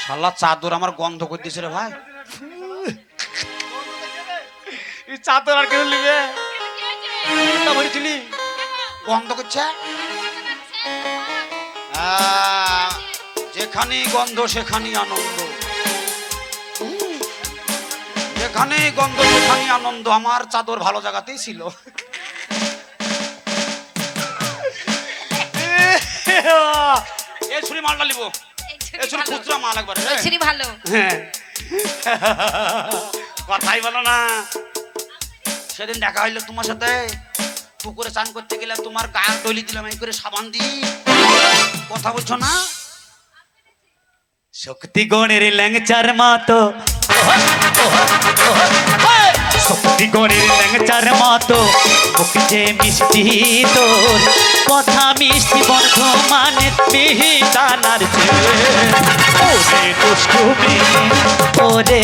শালা চাদর আমার গন্ধ করে দিয়েছে রে ভাই। এই চাদর আর কেন নিবে? তা বলেছিলি গন্ধ করছে। যেখানেই গন্ধ সেখানেই আনন্দ, যেখানেই গন্ধ সেখানেই আনন্দ। আমার চাদর ভালো জায়গাতেই ছিল। এ ছুরি মালটা লিব, এ ছুরি খুচরা মাল একবার। ছুরি ভালো। হ্যাঁ কথাই বলো না। সেদিন দেখা হইলো তোমার সাথে, পুকুরে চান করতে গেলে তোমার গায়ে তৈলি দিলাম এই করে সাবান দি, কথা বলছো না? শক্তি গণের ল্যাংচার মতো, শক্তি গণের ল্যাংচার মতো মুখ যে মিষ্টি তোর, কথা মিষ্টি বর্ধমানে মিহিদানার চেয়ে। ওরে দুষ্টু মেয়ে, ওরে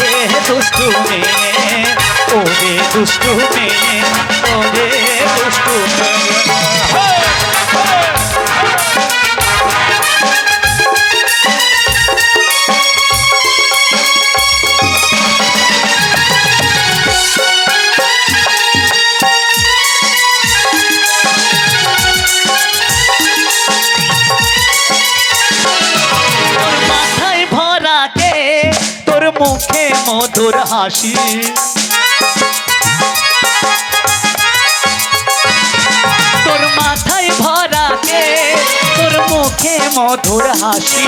দুষ্টু মেয়ে, ওরে দুষ্টু মেয়ে, ওরে দুষ্টু মেয়ে। তোর মাথায় ভরা কে, তোর মুখে মধুর হাসি, তোর মাথায় ভরা কে, তোর মুখে মধুর হাসি।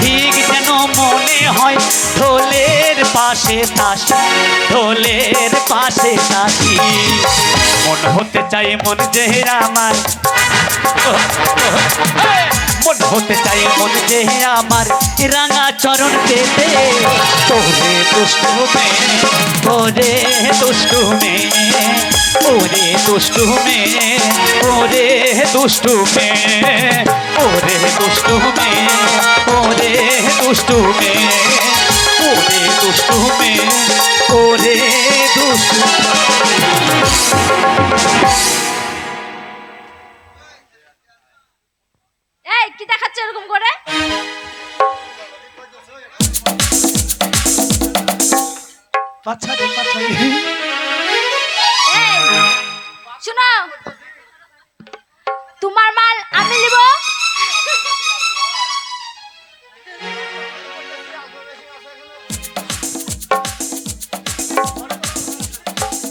ঠিক যেন মনে হয় ঢোলের পাশে তাসি, ঢোলের পাশে তাসি। মন হতে চাই মন যে আমার, মন হতে চাই মন যে আমার রাঙা চরণ পেতে। ওরে দুষ্টু মেয়ে, ওরে দুষ্টু মেয়ে, ওরে দুষ্টু মেয়ে, ওরে দুষ্টু মেয়ে, ওরে দুষ্টু মেয়ে, ওরে দুষ্টু মেয়ে, ওরে দুষ্টু মেয়ে, ওরে দুষ্টু। এই কি দেখাচ্ছ এরকম করে? পাছা রে পাছা রে। এই শুনো, তোমার মাল আমি নিব।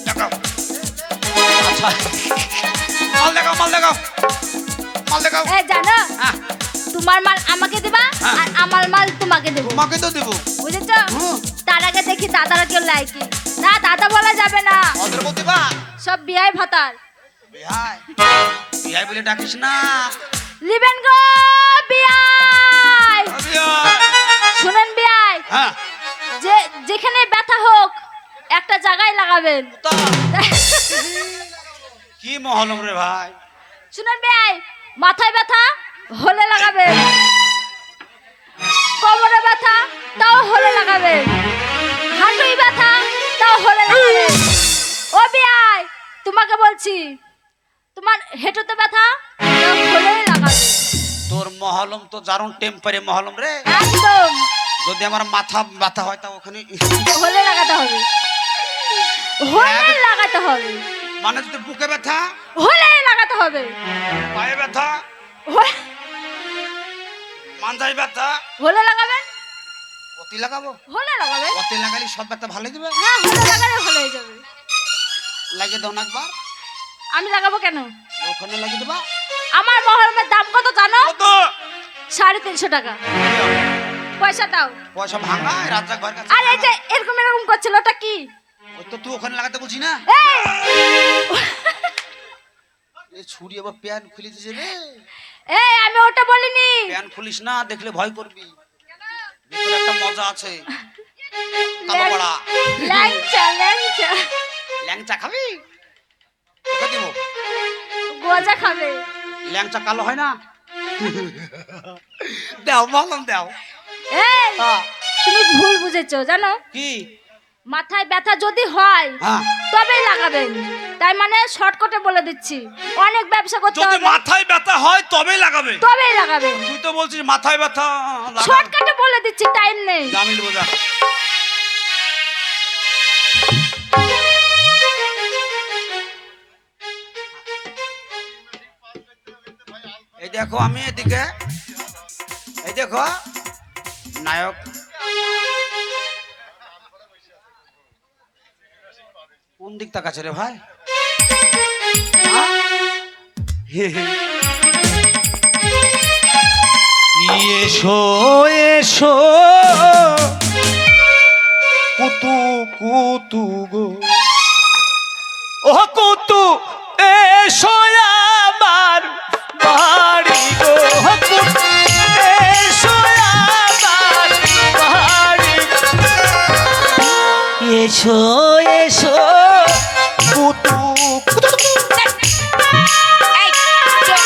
দেখাও আচ্ছা, মাল দেখাও মাল দেখাও মাল দেখাও। এই জানো, হ্যাঁ তোমার মাল আমাকে দিবা হ্যাঁ। আর আমার মাল তোমাকে দেব, তোমাকে তো দেবো। বুঝেছো? তার আগে দেখি দাদারা কেউ লাইকি না, দাদা বলা যাবে না, ওদের বলতে বা সব বিয়াই ভাতার। বিহাই বিহাই বলে ডাকিস না। লিবেন গো বিয়াই, বিহাই শুনেন বিয়াই, হ্যাঁ যে যেখানে ব্যথা হোক একটা জায়গায় লাগাবেন। তা, কি মহলম রে ভাই? শুনেন ভাই, মাথায় ব্যথা হলে লাগাবেন, কোমরে ব্যথা তাও হলে লাগাবেন, হাঁটুই ব্যথা তাও হলে লাগাবেন। ও বিয়াই, তোমাকে বলছি, তোমার হেঁটুতে ব্যথা তাও হলে লাগাবেন। তোর মহলম তো দারুণ টেম্পারে মহলম রে। একদম যদি আমার মাথা ব্যথা হয় তা ওখানে হলে লাগাতে হবে, হলে লাগাতে হবে, মানে যদি বুকে ব্যথা, হলে লাগাতে হবে, পায়ে ব্যথা, হলে- মাথায় ব্যথা, হলে লাগাবেন, অতি লাগাবো? হলে লাগাবেন। অতি লাগালে সব ব্যথা ভালো দিবে? হ্যাঁ, হলে লাগালে ভালো হয়ে যাবে। লাগিয়ে দাও না একবার। আমি লাগাবো কেন? ওখানে লাগিয়ে দেবা। আমার মহরমের দাম কত জানো? কত? 350 টাকা। পয়সা দাও। পয়সা ভাঙা রাজ্জাক ভাইয়ের কাছে। আর এই যে এরকম এরকম করছিল, ওটা কি? ওই তো তুই ওখানে লাগাতে বলছি না। এই! এ ছুরি আবার প্যান খুলে দিয়েছে রে। এই, আমি ওটা বলিনি। প্যান খুলিস না, দেখলে ভয় করবি। ভিতরে একটা মজা আছে। কালো পাড়া। ল্যাংচা, ল্যাংচা। ল্যাংচা খাবি? তোকে দিব। গোজা খাবে। ল্যাংচা কালো হয় না? দাও মলম দাও। এই, তুমি ভুল বুঝেছো জানো? কি? মাথায় ব্যথা যদি হয় হ্যাঁ। তবেই লাগাবেন। তাই মানে শর্টকাটে বলে দিচ্ছি, অনেক ব্যবসা করতে যদি হবে মাথায় ব্যথা হয় তবে লাগাবে। তবেই লাগাবেন। তুই তো বলছিস মাথায় ব্যথা লাগা। শর্টকাটে বলে দিচ্ছি, টাইম নেই। জামিল বোঝা। এই দেখো আমি এদিকে, এই দেখো নায়ক। কোন দিক তাকাচ্ছে রে ভাই? এসো এসো কুতু কুতু গো, ও কুতু এসো আমার বাড়ি গো, কুতু এসো আমার বাড়ি গো। এসো এসো কুতু কুতু। এই, চুপ।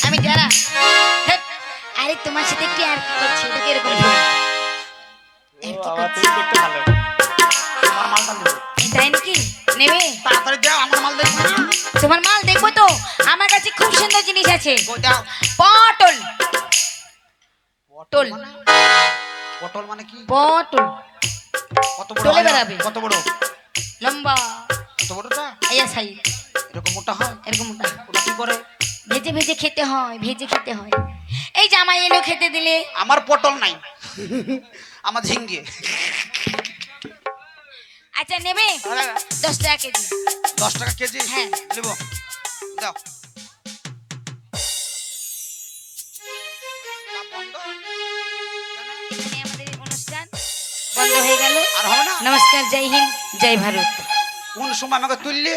আমি যারা হেৎ, আরে তোমার সাথে একটু আর কি করছি, এটা এরকম দেখতে ভালো। আমার মালটা নেবো। তাই নাকি? নেবে? তাড়াতাড়ি দাও, আমার মাল দেখবো না। তোমার মাল দেখবো তো? আমার কাছে খুব সুন্দর জিনিস আছে। কই দাও। পটল। পটল। পটল মানে কি? পটল কত বড় টলে হয়? বেড়াবে। কত বড়? লম্বা, কত বড়টা? এই সাই, এরকম মোটা হয়? এরকম মোটা। ওটা কি করে? ভেজে ভেজে খেতে হয়, ভেজে খেতে হয়। এই জামাই এলো খেতে দিলে। আমার পটল নাই, আমার ঝিঙ্গে। আচ্ছা নেবে? 10 টাকা কেজি। 10 টাকা কেজি? হ্যাঁ। নেবো। দাও। তা বন্ধ? এখানে আমাদের অনুষ্ঠান বন্ধ হয়ে গেল। আর হবে না? নমস্কার, জয় হিন্দ, জয় ভারত। কোন সময় আমাকে তুললে